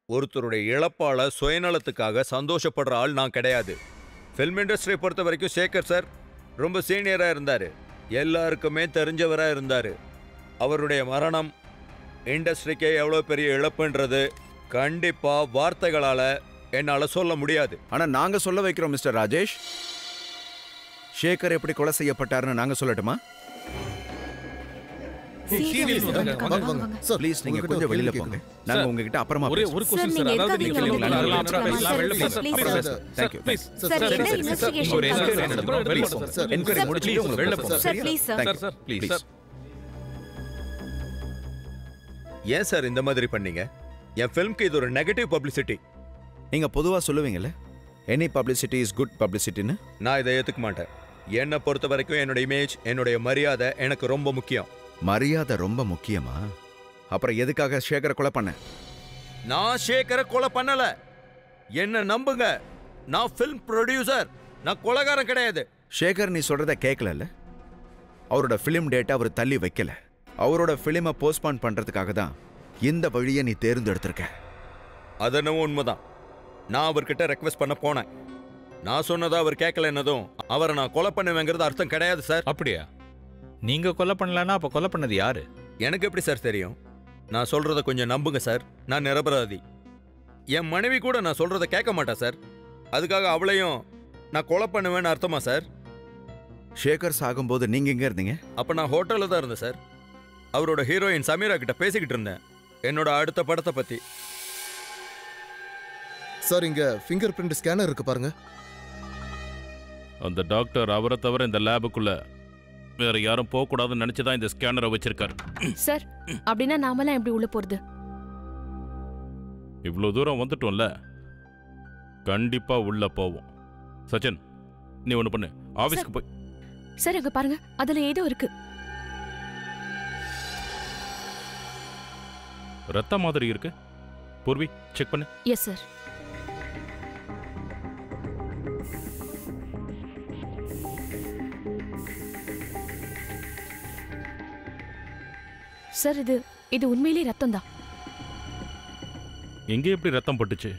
ஒருத்தருடைய இழப்பால சுயநலத்துக்காக சந்தோஷப்படுற ஆள் நான் கிடையாது. ஃபில்ம் இண்டஸ்ட்ரியை பொறுத்த வரைக்கும் சேகர் சார் ரொம்ப சீனியராக இருந்தார், எல்லாருக்குமே தெரிஞ்சவராக இருந்தார். அவருடைய மரணம் இண்டஸ்ட்ரிக்கே எவ்வளோ பெரிய இழப்புன்றது கண்டிப்பாக வார்த்தைகளால் என்னால் சொல்ல முடியாது. ஆனால் நாங்கள் சொல்ல வைக்கிறோம் மிஸ்டர் ராஜேஷ். சேகர் எப்படி கொலை செய்யப்பட்டாருன்னு நாங்கள் சொல்லட்டுமா? ப்ளீஸ் நீங்க கொஞ்சம் வெளியில போங்க. நாங்க உங்ககிட்ட அப்புறமா ஒரு क्वेश्चन சார். அதாவது நீங்க थैंक यू ப்ளீஸ் சார். என்ன இன்வெஸ்டிகேஷன் என்கொயரி முடிச்சிட்டு உங்களுக்கு வெளியில போங்க. Sir please sir please. ஏன் சார் இந்த மாதிரி பண்ணீங்க? என் ஃபிலிம்க்கு இது ஒரு நெகட்டிவ் பப்ளிசிட்டி. நீங்க பொதுவா சொல்லுவீங்கல்ல, எனி பப்ளிசிட்டி இஸ் குட் பப்ளிசிட்டின்னு. நான் இதை ஏத்துக்க மாட்டேன். என்னை பொறுத்த வரைக்கும் என்னோட இமேஜ், என்னுடைய மரியாதை எனக்கு ரொம்ப முக்கியம். மரியாதை ரொம்ப முக்கியமா? அப்புறம் எதுக்காக சேகரை கொலை பண்ண? நான் சேகரை கொலை பண்ணல, என்ன நம்புங்க. நான் ஃபிலிம் ப்ரொடியூசர், நான் கொலைகாரன் கிடையாது. சேகர் நீ சொல்றத கேட்கல. அவரோட ஃபிலிம் டேட்டா அவர் தள்ளி வைக்கல. அவரோட ஃபிலிமை போஸ்ட்பான் பண்றதுக்காக தான் இந்த வழியை நீ தேர்ந்தெடுத்திருக்க. அதனவும் உண்மைதான். நான் அவர்கிட்ட ரெக்வெஸ்ட் பண்ண போனேன். நான் சொன்னதா அவர் கேட்கல என்னதும் அவரை நான் கொலை பண்ணுவேங்கிறது அர்த்தம் கிடையாது சார். அப்படியா? நீங்க கொலை பண்ணலன்னா அப்ப கொலை பண்ணது யாரு? எனக்கு எப்படி சார் தெரியும்? நான் சொல்றத கொஞ்சம் நம்புங்க சார். நான் நிரபராதி. என் மனைவி கூட நான் சொல்றத கேட்க மாட்டா சார். அதுக்காக அவளையும் நான் கொலை பண்ணுவேன்னு அர்த்தமா சார்? சேகர் சாகும்போது நீங்க எங்க இருந்தீங்க? அப்ப நான் ஹோட்டல்ல தான் இருந்தேன் சார். அவரோட ஹீரோயின் சமீரா கிட்ட பேசிக்கிட்டு இருந்தேன் என்னோட அடுத்த படத்தை பத்தி. சார், இங்க ஃபிங்கர் பிரிண்ட் ஸ்கேனர் இருக்கு பாருங்க. அந்த டாக்டர் அவரை தவிர இந்த லேபுக்குள்ள வேற யாரும் போக கூடாதுன்னு நினைச்சுதான் இந்த ஸ்கேனரை வச்சிருக்காரு. சார், அப்படின்னா நாமெல்லாம் எப்படி உள்ள போறது? இவ்வளவு தூரம் வந்துட்டோம்ல, கண்டிப்பா உள்ள போவோம். சச்சின், நீ ஒண்ணு பண்ணு, ஆபீஸ்க்கு போய். சார், அங்க பாருங்க, அதுல ஏதோ இருக்கு. ரத்த மாதிரி இருக்கு. பூர்வி செக் பண்ணு. Yes sir. சார் இது உண்மையிலேயே ரத்தம் தான். எங்கே எப்படி ரத்தம் பட்டுச்சு?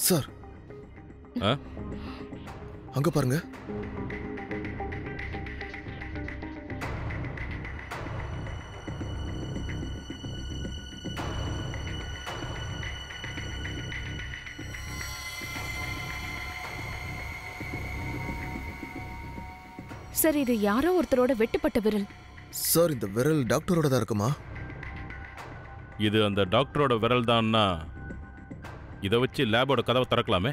சார் அங்க பாருங்க. சார் இது யாரோ ஒருத்தரோட வெட்டுப்பட்ட விரல். சார் இந்த விரல் டாக்டரோட தான் இருக்குமா? இது அந்த டாக்டரோட விரல் தான்னா இதை வச்சு லேபோட கதவை திறக்கலாமே.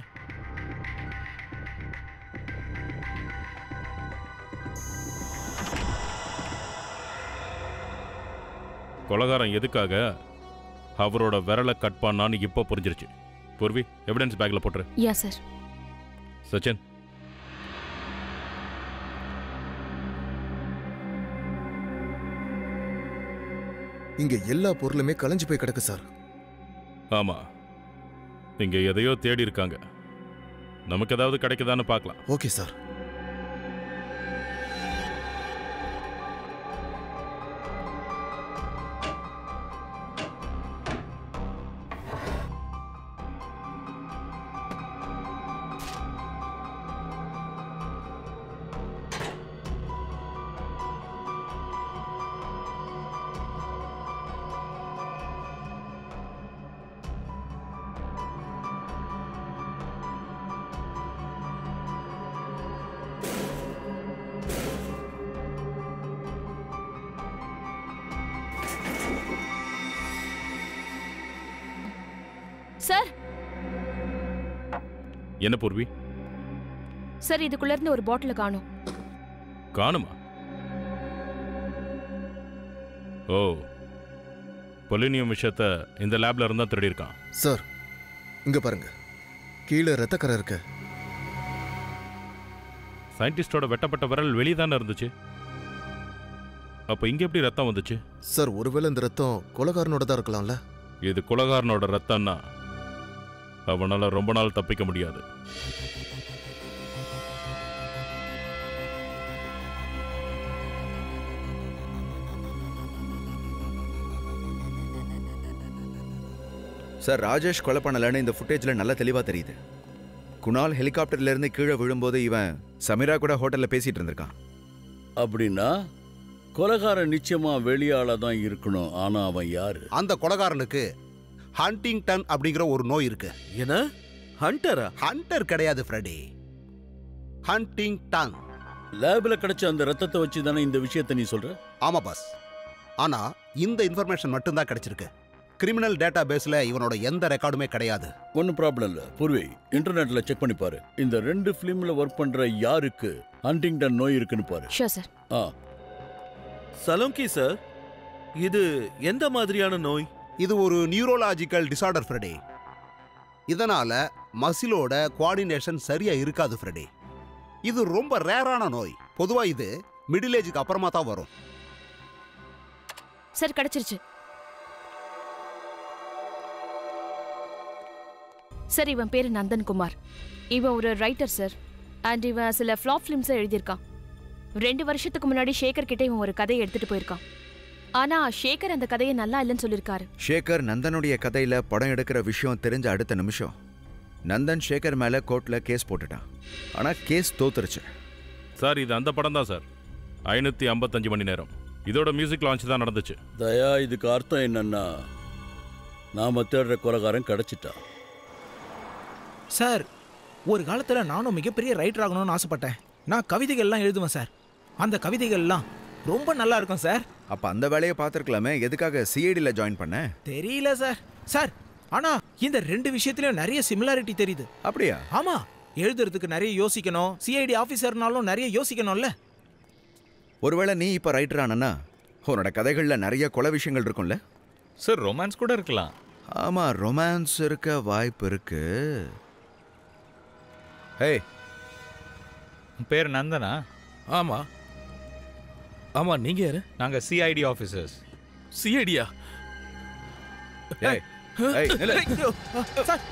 கொலகாரம் எதுக்காக அவரோட விரலை கட் பண்ணான்னு இப்போ புரிஞ்சிருச்சு. பூர்வி எவிடன்ஸ் பேக்ல போட்டுரு. யா சார். சச்சின் இங்க எல்லா பொருளுமே கலைஞ்சு போய் கிடக்கு சார். ஆமா, இங்க எதையோ தேடி இருக்காங்க. நமக்கு ஏதாவது கிடைக்குதான்னு பார்க்கலாம். Okay sir. சார் என்ன பூர்வி? சார் இதுக்குள்ள இருந்து ஒரு பாட்டில் காணோம். காணுமா? ஓ, பொலினியம் விஷயத்தை இந்த லேப்ல இருந்தா திருடி இருக்கான். சார் இங்க பாருங்க, கீழே ரத்தக்கரை இருக்கு. சயின்டிஸ்டோட வெட்டப்பட்ட விரல் வெளியே தானே இருந்துச்சு. அப்ப இங்க எப்படி ரத்தம் வந்துச்சு? சார் ஒருவேளை இந்த ரத்தம் கொலகாரனோட தான் இருக்கலாம்ல. இது கொலகாரனோட ரத்தம்னா அவனால ரொம்ப நாள் தப்பிக்க முடியாது. சார் ராஜேஷ் கொலை பண்ணலன்னு இந்த ஃபுட்டேஜ்ல நல்லா தெளிவா தெரியுது. குணால் ஹெலிகாப்டர்ல இருந்து கீழே விழும்போது இவன் சமீரா கூட ஹோட்டல்ல பேசிட்டு இருந்திருக்கான். அப்படின்னா கொலைகாரன் நிச்சயமா வெளியால தான் இருக்கணும். ஆனா அவன் யாரு? அந்த கொலைகாரனுக்கு ஹண்டிங்டன் அப்படிங்கிற ஒரு நோய் இருக்கு. என்ன ஹண்டரா? ஹண்டர் கிடையாது ஃப்ரெடி, ஹண்டிங்டன். லேப்ல கிடைச்ச அந்த ரத்தத்தை வச்சு தானே இந்த விஷயத்தை நீ சொல்ற? ஆமா பாஸ். ஆனா இந்த இன்ஃபர்மேஷன் மட்டும் தான் கிடைச்சிருக்கு. கிரிமினல் டேட்டா பேஸ்ல இவனோட எந்த ரெக்கார்டுமே கிடையாது. ஒன்னும் ப்ராப்ளம் இல்ல பூர்வி, இன்டர்நெட்ல செக் பண்ணி பாரு. இந்த 2 ஃபிலிம்ல ஒர்க் பண்ற யாருக்கு ஹண்டிங்டன் நோய் இருக்குன்னு பாரு. Sure sir. சலோங்கி சார், இது எந்த மாதிரியான நோய்? இது ஒரு நியூரோலாஜிக்கல் டிசார்டர் ஃப்ரெடி. இதனால மசிலோட கோஆர்டினேஷன் சரியா இருக்காது ஃப்ரெடி. இது ரொம்ப ரேரான நோய். பொதுவா இது மிடில் ஏஜுக்கு அப்புறமா தான் வரும். சார் கிடைச்சிருச்சு. சார் இவன் பேரு நந்தன்குமார். இவன் ஒரு ரைட்டர் சார். அண்ட் இவன் சில ஃப்ளாப் ஃபிலிம்ஸை எழுதியிருக்கான். 2 வருஷத்துக்கு முன்னாடி சேகர் கிட்ட இவன் ஒரு கதையை எடுத்துட்டு போயிருக்கான். ஆனா சேகர் அந்த கதையை நல்லா இல்லைன்னு சொல்லியிருக்காரு. சேகர் நந்தனுடைய கதையில படம் எடுக்கிற விஷயம் தெரிஞ்ச அடுத்த நிமிஷம் நந்தன் சேகர் மேல கோர்ட்ல கேஸ் போட்டுட்டான். ஆனா கேஸ் தோத்துருச்சு. சார் இது அந்த படம் தான் சார். 555 மணி நேரம். இதோட மியூசிக் லான்ச் தான் நடந்துச்சு. தயா, இதுக்கு அர்த்தம் என்னன்னா நாம தேடுற கொலைகாரன் கிடைச்சிட்டா. சார் ஒரு காலத்துல நானும் மிகப்பெரிய ரைட்டர் ஆகணும்னு ஆசைப்பட்டேன். நான் கவிதைகள்லாம் எழுதுவேன் சார். அந்த கவிதைகள்லாம் ரொம்ப நல்லா இருக்கும் சார். அப்ப அந்த வேலையை பார்த்துருக்கலாமே, எதுக்காக சிஐடில ஜாயின் பண்ண? தெரியல சார். சார் ஆனா இந்த 2 விஷயத்திலயும் நிறைய சிமிலாரிட்டி தெரியுது. அப்படியா? ஆமா, எழுதுறதுக்கு நிறைய யோசிக்கணும். சிஐடி ஆபீசர்னாலும் நிறைய யோசிக்கணும்ல. ஒருவேளை நீ இப்ப ரைட்டர் ஆனா உன்னோட கதைகள்ல நிறைய கொலை விஷயங்கள் இருக்கும்ல சார்? ரொமான்ஸ் கூட இருக்கலாம். ஆமா, ரொமான்ஸ் இருக்க வாய்ப்பு இருக்கு. பேர் நந்தனா? ஆமா. ஆமா, நீங்க யாரு? நாங்க சிஐடி ஆஃபீஸர்ஸ். சிஐடியா? ஏய் ஏய் நில்லு. சார்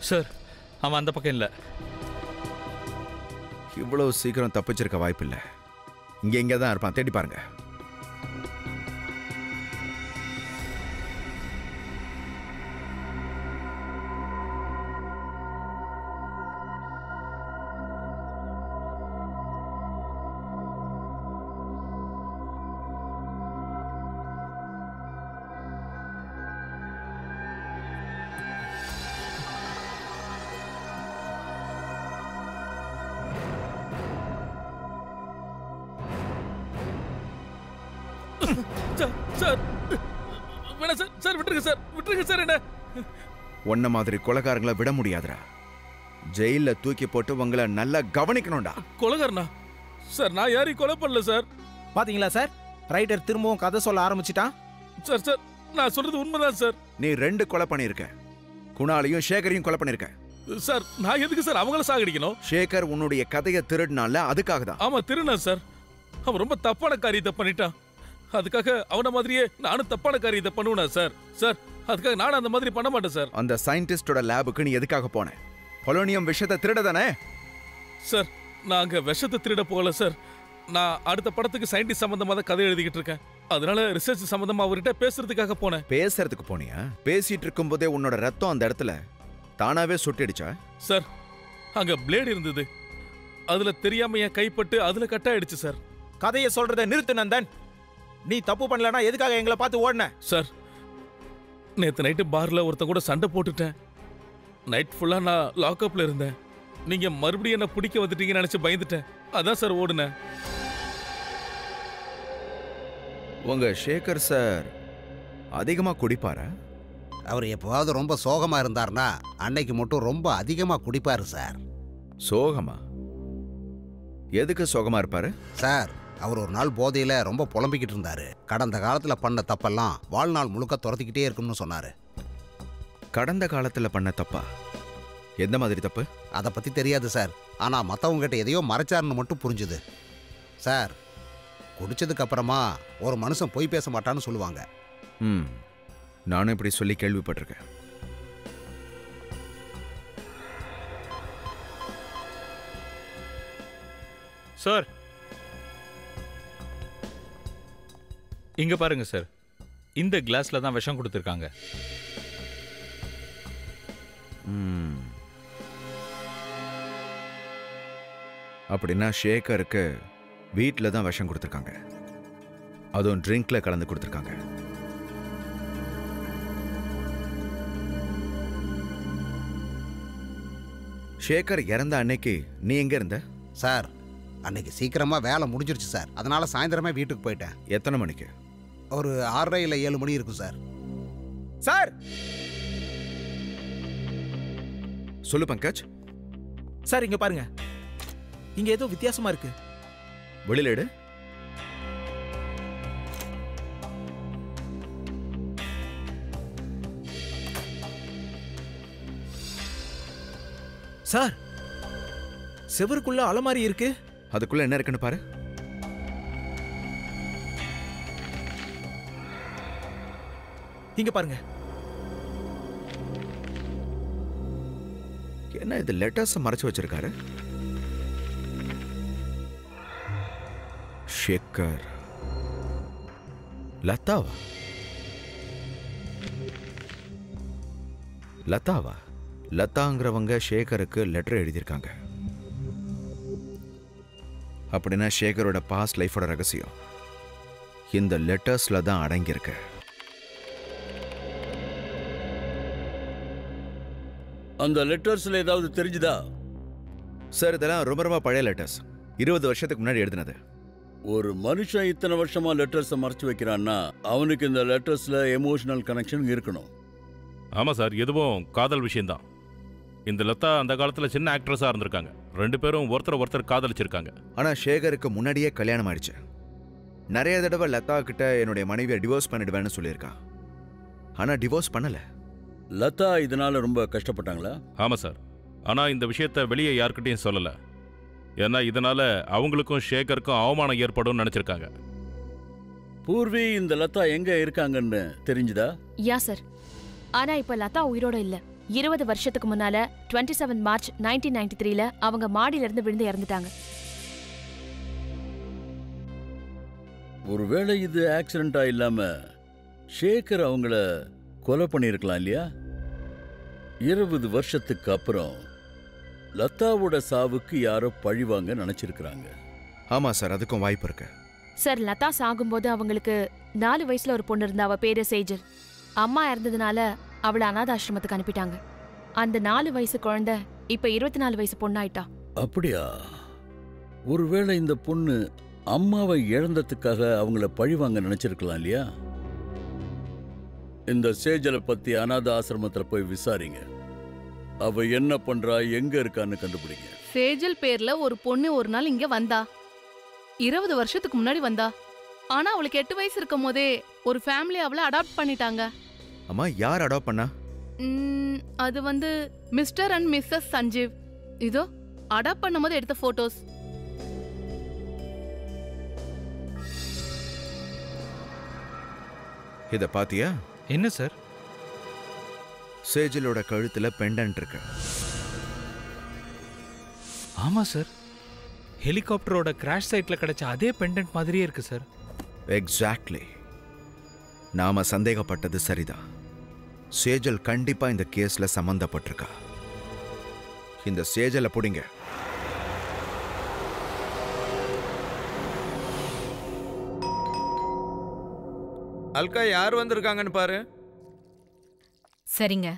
சார் அவன் அந்த பக்கம் இல்லை. இவ்வளவு சீக்கிரம் தப்பிச்சிருக்க வாய்ப்பில்லை. இங்கே தான் இருப்பான், தேடி பாருங்க. சார் வேணா சார், சார் விட்டுருங்க சார், விட்டுருங்க சார். என்ன ஒன்ன மாதிரி கொலைகாரங்களை விட முடியாதுடா. ஜெயில தூக்கி போட்டு உங்களை நல்லா கவனிக்கணும்டா. கொலைகாரனா? சார் நான் யாரையும் கொலை பண்ணல சார். பாத்தீங்களா சார், ரைட்டர் திரும்பவும் கதை சொல்ல ஆரம்பிச்சிட்டான். சார் சார் நான் சொல்றது உண்மைதான் சார். நீ 2 கொலை பண்ணிருக்க. குணாலையும் சேகரையும் கொலை பண்ணிருக்க. சார் நான் எதுக்கு சார் அவங்கள சாகடிக்கணும்? சேகர் உன்னுடைய கதையை திருடினால அதுக்காக தான். ஆமா திருடினா சார். அவன் ரொம்ப தப்பான காரியத்தை பண்ணிட்டான். அதுக்காக அவன மாதிரியே நானும் தப்பான காரியத்தை பண்ணுவேனா சார்? சார் அதுக்காக நானும் அந்த மாதிரி பண்ண மாட்டேன் சார். அந்த சயின்டிஸ்டோட லேபுக்கு நீ எதுக்காக போன? பொலோனியம் விஷத்தை திருட தானே? சார் நான் அங்க விஷத்தை திருட போகல சார். நான் அடுத்த படத்துக்கு சயின்டிஸ்ட் சம்பந்தமா தான் கதை எழுதிக்கிட்டு இருக்கேன். அதனால ரிசர்ச் சம்பந்தமா அவர்கிட்ட பேசுறதுக்காக போனேன். பேசுறதுக்கு போனியா? பேசிட்டு இருக்கும் போதே உன்னோட ரத்தம் அந்த இடத்துல தானாவே சுட்டிடுச்சா? சார் அங்க பிளேடு இருந்தது. அதுல தெரியாம என் கைப்பட்டு அதுல கட் ஆயிடுச்சு சார். கதையை சொல்றதை நிறுத்து நந்தன். நீ தப்பு பண்ணலனா எதுக்காக எங்களை பார்த்து ஓடுன? சார் நேத்து நைட்டு பார்ல ஒருத்தன் கூட சண்டை போட்டுட்டேன். நைட் ஃபுல்லா நான் லாக்அப்ல இருந்தேன். நீங்க மறுபடியும் என்ன பிடிக்க வந்துட்டீங்கன்னு நினைச்சு பயந்துட்டேன். அதான் சார் ஓடுனேன். உங்க சேகர் சார் அதிகமா குடிப்பாரா? அவர் எப்போவாவது ரொம்ப சோகமா இருந்தார்னா அன்னைக்கு மட்டும் ரொம்ப அதிகமா குடிப்பாரு சார். சோகமா? எதுக்கு சோகமா இருப்பாரு சார்? அவர் ஒரு நாள் போதையில ரொம்ப புலம்பிக்கிட்டு இருந்தாரு. கடந்த காலத்துல பண்ண தப்பெல்லாம் வாழ்நாள் முழுக்க துரத்திக்கிட்டே இருக்கும்னு சொன்னாரு. கடந்த காலத்துல பண்ண தப்பா? எந்த மாதிரி தப்பு? அதை பத்தி தெரியாது சார். ஆனா மத்தவங்க கிட்ட எதையோ மறைச்சாருன்னு மட்டும் புரிஞ்சுது சார். குடிச்சதுக்கு அப்புறமா ஒரு மனுஷன் பொய் பேச மாட்டான்னு சொல்லுவாங்க. நானும் இப்படி சொல்லி கேள்விப்பட்டிருக்கேன். சார் இங்க பாருங்க சார், இந்த கிளாஸ்ல தான் விஷம் கொடுத்துருக்காங்க. அப்படின்னா ஷேகருக்கு வீட்டில் தான் விஷம் கொடுத்துருக்காங்க. அதுவும் ட்ரிங்க்ல கலந்து கொடுத்துருக்காங்க. ஷேகர் இறந்த அன்னைக்கு நீ எங்க இருந்த? சார் அன்னைக்கு சீக்கிரமா வேலை முடிஞ்சிருச்சு சார். அதனால சாயந்தரமே வீட்டுக்கு போயிட்டேன். எத்தனை மணிக்கு? ஒரு 6:30 இல்ல 7 மணி இருக்கும் சார். சார் சொல்லு பங்கஜ். சார் இங்க பாருங்க, இங்க ஏதோ வித்தியாசமா இருக்கு. வெளியில எடு. சார் செவருக்குள்ள அலமாரி இருக்கு. அதுக்குள்ள என்ன இருக்குன்னு பாரு. இங்க பாருங்க. என்ன இது லெட்டர்ஸ் மறைச்சு வச்சிருக்காரு? ஷேகர் லதாவா? லதாவா? லதாங்கிறவங்க ஷேகருக்கு லெட்டர் எழுதியிருக்காங்க. அப்படின்னா ஷேகரோட பாஸ்ட் லைஃபோட ரகசியம் இந்த லெட்டர்ஸ்ல தான் அடங்கியிருக்கு. அந்த லெட்டர்ஸ்ல ஏதாவது தெரிஞ்சுதா? சார் இதெல்லாம் ரொம்ப ரொம்ப பழைய லெட்டர்ஸ். 20 வருஷத்துக்கு முன்னாடி எழுதினது. ஒரு மனுஷன் இத்தனை வருஷமா லெட்டர்ஸை மறைச்சு வைக்கிறான்னா அவனுக்கு இந்த லெட்டர்ஸ்ல எமோஷனல் கனெக்ஷன் இருக்கணும். ஆமாம் சார், எதுவும் காதல் விஷயம்தான். இந்த லதா அந்த காலத்தில் சின்ன ஆக்ட்ரஸாக இருந்திருக்காங்க. 2 பேரும் ஒருத்தர் காதலிச்சிருக்காங்க. ஆனா சேகருக்கு முன்னாடியே கல்யாணம் ஆயிடுச்சு. நிறைய தடவை லதா கிட்ட என்னுடைய மனைவியை டிவோர்ஸ் பண்ணிடுவேன்னு சொல்லியிருக்கா. ஆனா டிவோர்ஸ் பண்ணல. லதா இதனால ரொம்ப கஷ்டப்பட்டாங்களா? ஆமாம் சார், ஆனால் இந்த விஷயத்தை வெளியே யார்கிட்டையும் சொல்லலை. ஏன்னா இதனால அவங்களுக்கும் சேகருக்கும் அவமானம் ஏற்படும் நினைச்சிருக்காங்க. பூர்வி, இந்த லதா எங்க இருக்காங்கன்னு தெரிஞ்சுதா? யா சார், ஆனா இப்ப லதா உயிரோட இல்ல. 20 வருஷத்துக்கு முன்னால 27 மார்ச் 1993ல அவங்க மாடியில இருந்து விழுந்து இறந்துட்டாங்க. ஒருவேளை இது ஆக்சிடென்டா இல்லாம சேகர் அவங்கள கொலை பண்ணியிருக்கலாம் இல்லையா? 20 வருஷத்துக்கு அப்புறம் லதாவோட சாவுக்கு யாரோ பழிவாங்க நினைச்சிருக்கிறாங்க. ஆமா சார், அதுக்கும் வாய்ப்பு இருக்கு. சார், லதா சாகும்போது அவங்களுக்கு 4 வயசுல ஒரு பொண்ணு இருந்தா. அவ பேரு சேஜல். அம்மா இறந்ததுனால அவளை அநாத ஆசிரமத்துக்கு அனுப்பிட்டாங்க. அந்த 4 வயசு குழந்தை இப்ப 24 வயசு பொண்ணாயிட்டா. அப்படியா? ஒருவேளை இந்த பொண்ணு அம்மாவை இழந்ததுக்காக அவங்கள பழிவாங்க நினைச்சிருக்கலாம் இல்லையா? இந்த சேஜலை பத்தி அநாத ஆசிரமத்துல போய் விசாரிங்க. அவ என்ன பண்றா, எங்க இருக்கான்னு கண்டுபிடிங்க. சேஜல் பேர்ல ஒரு பொண்ணு ஒரு நாள் இங்க வந்தா. 20 வருஷத்துக்கு முன்னாடி வந்தா. ஆனா அவளுக்கு 8 வயசு இருக்கும் போதே ஒரு ஃபேமிலி அவளை அடாப்ட் பண்ணிட்டாங்க. அம்மா, யார் அடாப்ட் பண்ணா? அது வந்து மிஸ்டர் அண்ட் மிஸ்ஸஸ் சஞ்சீவ். இதோ அடாப்ட் பண்ணும்போது எடுத்த போட்டோஸ். இத பாத்தியா? என்ன சார்? சேஜலோட கழுத்துல பெண்டன்ட் இருக்கு. ஆமா சார், ஹெலிகாப்டரோட கிராஷ் சைட்ல கிடைச்ச அதே பெண்டன்ட் மாதிரியே இருக்கு சார். எக்ஸாக்ட்லி. நாம சந்தேகப்பட்டது சரிதான். சேஜல் கண்டிப்பா இந்த கேஸ்ல சம்பந்தப்பட்டிருக்கா. இந்த சேஜலை புடிங்க. அல்கா, யார் வந்திருக்காங்கன்னு பாரு. சரிங்க.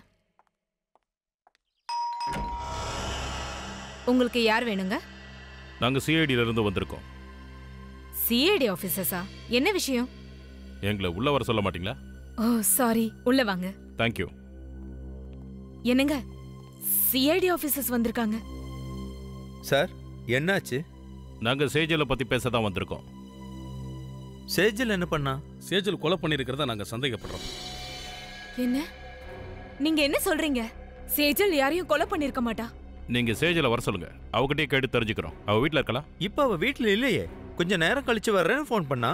உங்களுக்கு யார் வேணுங்க? நாங்க சிஐடியில இருந்து வந்திருக்கோம். சிஐடி ஆபீசர்ஸா? என்ன விஷயம்? எங்களை உள்ள வர சொல்ல மாட்டீங்களா? ஓ சாரி, உள்ள வாங்க. தேங்க்யூ. என்னங்க, சிஐடி ஆபீசர்ஸ் வந்திருக்காங்க. சார், என்னாச்சு? நாங்க சேஜலை பத்தி பேச தான் வந்திருக்கோம். சேஜல் என்ன பண்ணா? சேஜல் கொலை பண்ணிருக்கிறதா நாங்க சந்தேகப்படுறோம். என்ன நீங்க என்ன சொல்றீங்க? சேஜல் யாரையும் கொலை பண்ணிருக்க மாட்டா. நீங்க சேஜலை வர சொல்லுங்க, அவகிட்டே கேட்டு தெரிஞ்சுக்கிறோம். அவ வீட்ல இருக்கலாம். இப்ப அவ வீட்ல இல்லையே. கொஞ்ச நேரம் கழிச்சு வர்றேன்னு ஃபோன் பண்ணா.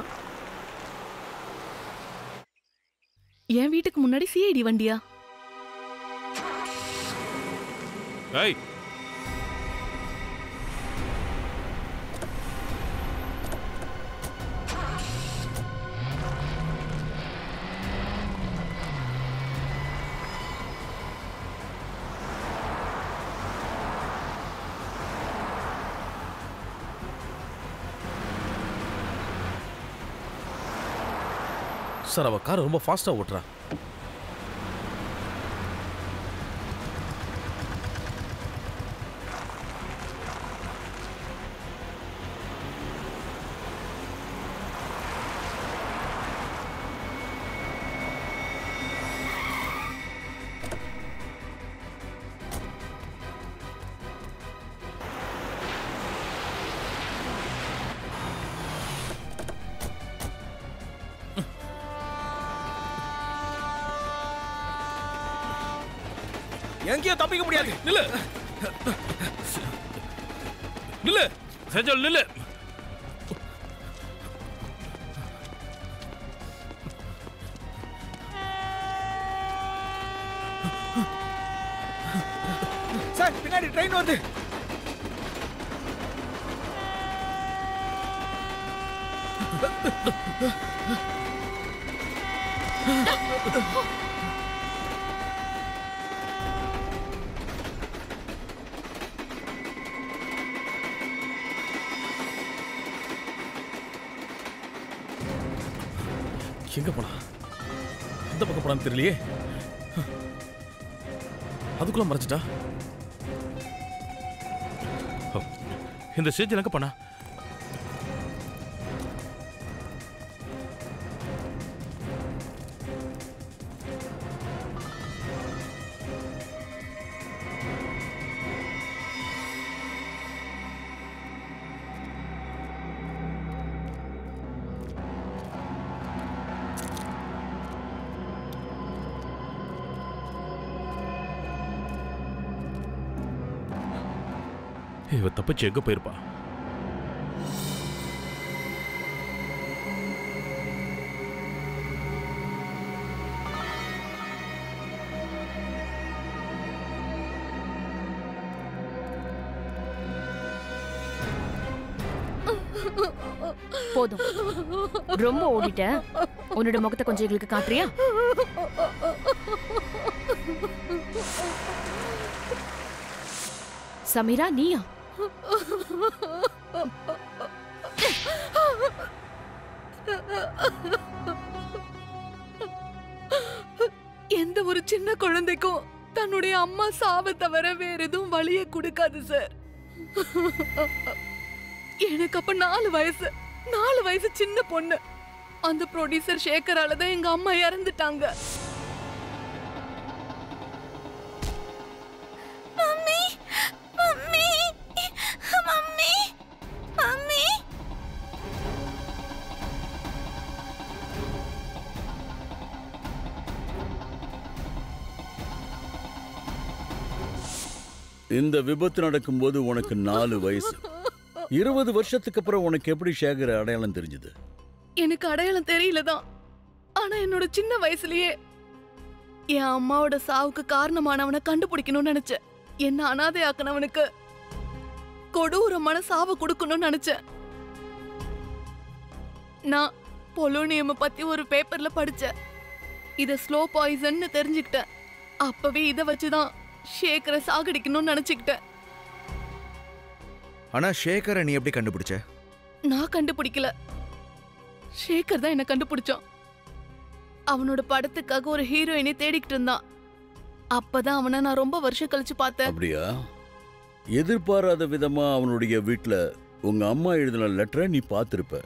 என் வீட்டுக்கு முன்னாடி சிஐடி வண்டியா? ஏய், சார், அவ கார் ரொம்ப ஃபாஸ்டா ஓட்டுறா. எங்கேயும் தப்பிக்க முடியாது. நில்லு நில்லு சேஜல் நில்லு. சார், பின்னாடி ட்ரெயின் வருது. எங்க போனா? எந்த பக்கம் போனான்னு தெரியலையே. அதுக்குள்ள மறைச்சிட்டா. இந்த சேஜல் எங்க போனா? இவ தப்பிச்சு எங்க போயிருப்பா? போதும், ரொம்ப ஓடிட்ட. உன்னோட முகத்தை கொஞ்சம் எங்களுக்கு காட்டுறியா? சமீரா, நீயா? எந்த ஒரு சின்ன குழந்தைக்கும் தன்னுடைய அம்மா சாவை தவிர வேற எதுவும் வழியை கொடுக்காது சார். எனக்கு அப்ப 4 வயசு சின்ன பொண்ணு. அந்த ப்ரொடியூசர் சேகரால தான் எங்க அம்மா இறந்துட்டாங்க. Mummy mummy mummy mummy. இந்த விபத்து நடக்கும்போது உனக்கு 4 வயசு. 20 வருஷத்துக்கு அப்புறம் உனக்கு எப்படி சேகர் அடையாளம் தெரிஞ்சது? எனக்கு அடையாளம் தெரியலதான். ஆனா என்னோட சின்ன வயசுலயே என் அம்மாவோட சாவுக்கு காரணமானவனை கண்டுபிடிக்கணும்னு நினைச்சேன். என்ன அனாதையாக்குனவனுக்கு கொடூரமான சாவை கொடுக்கணும்னு நினைச்சேன். நான் பொலோனியம் பத்தி ஒரு பேப்பர்ல படிச்சேன். இத ஸ்லோ பாய்சன்னு தெரிஞ்சுக்கிட்டேன். அப்பவே இத வச்சுதான் சேகரை சாகடிக்கணும்னு நினைச்சுக்கிட்டேன். ஆனா சேகரை நீ எப்படி கண்டுபிடிச்ச? நான் கண்டுபிடிக்கல, சேகர் தான் என்ன கண்டுபிடிச்சான். அவனோட படத்துக்காக ஒரு ஹீரோயினை தேடிக்கிட்டு இருந்தான். அப்பதான் அவனை நான் ரொம்ப வருஷம் கழிச்சு பார்த்தேன். அப்படியா? எதிர்பாராத விதமா அவனுடைய வீட்டுல உங்க அம்மா எழுதின லெட்டரை நீ பார்த்திருப்ப.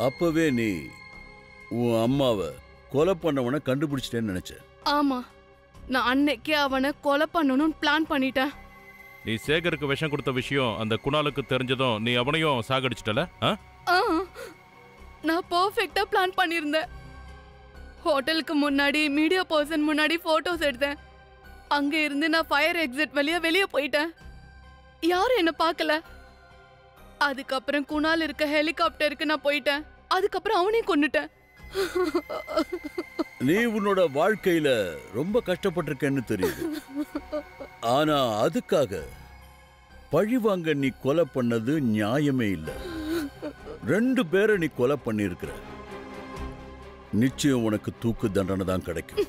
அப்பவே நீ உன் அம்மாவை கொலை பண்ணவனை கண்டுபிடிச்சிட்டேன்னு நினைச்ச. ஆமா, நான் அன்னைக்கே அவனை கொலை பண்ணணும்னு பிளான் பண்ணிட்டேன். நீ சேகருக்கு விஷம் கொடுத்த விஷயம் அந்த குணாலுக்கு தெரிஞ்சதும் நீ அவனையும் சாகடிச்சிட்டல? நான் பர்ஃபெக்ட்டா பிளான் பண்ணியிருந்தேன். ஹோட்டலுக்கு முன்னாடி மீடியா பர்சன் முன்னாடி போட்டோஸ் எடுத்தேன். அங்க இருந்து நான் ஃபயர் எக்ஸிட் வழியா வெளியே போயிட்டேன். யாரும் என்ன பார்க்கல. அதுக்கப்புறம் குணால் இருக்க ஹெலிகாப்டருக்கு நான் போயிட்டேன். அதுக்கப்புறம் அவனையும் கொன்னுட்டேன். நீ உன்னோட வாழ்க்கையில ரொம்ப கஷ்டப்பட்டிருக்கேன்னு தெரியுது. ஆனா அதுக்காக பழிவாங்க நீ கொலை பண்ணது நியாயமே இல்லை. 2 பேரை நீ கொலை பண்ணியிருக்கிற. நிச்சயம் உனக்கு தூக்கு தண்டனை தான் கிடைக்கும்.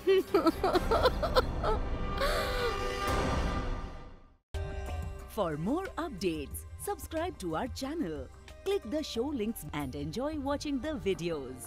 For more updates, subscribe to our channel, click the show links and enjoy watching the videos.